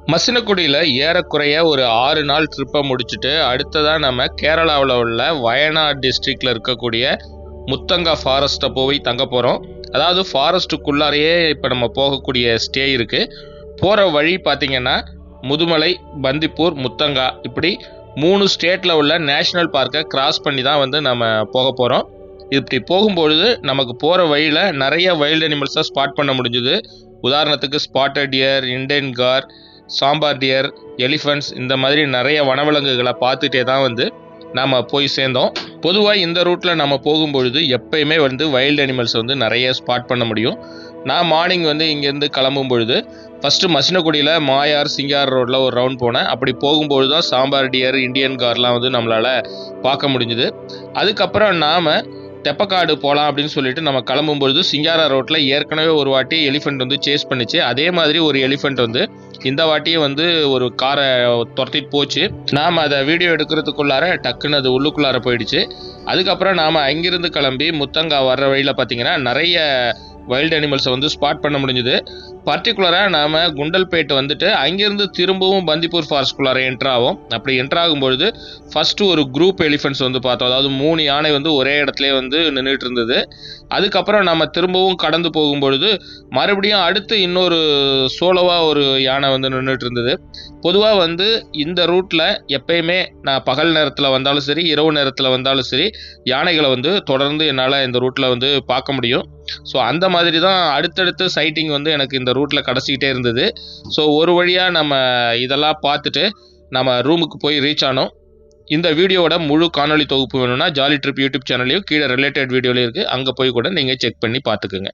மசினகுடியில் ஏறக்குறைய ஒரு 6 நாள் ட்ரிப்பை முடிச்சுட்டு அடுத்ததாக நம்ம கேரளாவில் உள்ள வயநாடு டிஸ்ட்ரிக்டில் இருக்கக்கூடிய முத்தங்கா ஃபாரஸ்ட்டை போய் தங்க போகிறோம். அதாவது ஃபாரஸ்ட்டுக்குள்ளாரையே இப்போ நம்ம போகக்கூடிய ஸ்டே இருக்குது. போகிற வழி பார்த்திங்கன்னா முதுமலை, பந்திப்பூர், முத்தங்கா இப்படி 3 ஸ்டேட்டில் உள்ள நேஷ்னல் பார்க்கை கிராஸ் பண்ணி தான் வந்து நம்ம போக போகிறோம். இப்படி போகும்பொழுது நமக்கு போகிற வழியில் நிறைய வைல்டு அனிமல்ஸை ஸ்பாட் பண்ண முடிஞ்சுது. உதாரணத்துக்கு spotted dear, Indian car, sambar dear, elephants இந்த மாதிரி நிறைய வனவிலங்குகளை பார்த்துட்டே தான் வந்து நாம் போய் சேர்ந்தோம். பொதுவாக இந்த ரூட்டில் நம்ம போகும்பொழுது எப்பயுமே வந்து வைல்டு அனிமல்ஸ் வந்து நிறைய ஸ்பாட் பண்ண முடியும். நான் மார்னிங் வந்து இங்கேருந்து கிளம்பும் பொழுது ஃபஸ்ட்டு மசினகுடியில் மாயார், சிங்கார் ரோட்டில் ஒரு ரவுண்ட் போனேன். அப்படி போகும்பொழுது தான் சாம்பார் டியர், இண்டியன் கார்லாம் வந்து நம்மளால் பார்க்க முடிஞ்சுது. அதுக்கப்புறம் நாம் தெப்பக்காடு போகலாம் அப்படின்னு சொல்லிட்டு நம்ம கிளம்பும்பொழுது சிங்காரா ரோட்டில் ஏற்கனவே ஒரு வாட்டி எலிஃபெண்ட் வந்து சேஸ் பண்ணிச்சு. அதே மாதிரி ஒரு எலிஃபெண்ட் வந்து இந்த வாட்டியும் வந்து ஒரு காரை துரத்திட்டு போச்சு. நாம் அதை வீடியோ எடுக்கிறதுக்குள்ளார டக்குன்னு அது உள்ளுக்குள்ளார போயிடுச்சு. அதுக்கப்புறம் நாம் அங்கிருந்து கிளம்பி முத்தங்கா வர்ற வழியில் பார்த்திங்கன்னா நிறைய வைல்டு அனிமல்ஸை வந்து ஸ்பாட் பண்ண முடிஞ்சுது. பர்டிகுலராக நாம் குண்டல்பேட் வந்துட்டு அங்கேருந்து திரும்பவும் பந்திப்பூர் ஃபாரஸ்ட்குள்ளார என்ட்ராகும். அப்படி என்ட்ராகும்பொழுது ஃபஸ்ட்டு ஒரு குரூப் எலிஃபெண்ட்ஸ் வந்து பார்த்தோம். அதாவது 3 யானை வந்து ஒரே இடத்துல வந்து நின்றுட்டு இருந்தது. அதுக்கப்புறம் நம்ம திரும்பவும் கடந்து போகும்பொழுது மறுபடியும் அடுத்து இன்னொரு சோலோவாக ஒரு யானை வந்து நின்றுட்டு இருந்தது. பொதுவாக வந்து இந்த ரூட்டில் எப்பயுமே நான் பகல் நேரத்தில் வந்தாலும் சரி, இரவு நேரத்தில் வந்தாலும் சரி, யானைகளை வந்து தொடர்ந்து என்னால் இந்த ரூட்டில் வந்து பார்க்க முடியும். ஸோ அந்த மாதிரி தான் அடுத்தடுத்து சைட்டிங் வந்து எனக்கு இந்த ரூட்டில் கிடச்சிக்கிட்டே இருந்தது. ஸோ ஒரு வழியாக நம்ம இதெல்லாம் பார்த்துட்டு நம்ம ரூமுக்கு போய் ரீச் ஆனோம். இந்த வீடியோவோட முழு காணொலி தொகுப்பு வேணும்னா ஜாலி ட்ரிப் யூடியூப் சேனல்லையும் கீழே ரிலேட்டட் வீடியோலையும் இருக்குது. அங்கே போய் கூட நீங்கள் செக் பண்ணி பார்த்துக்குங்க.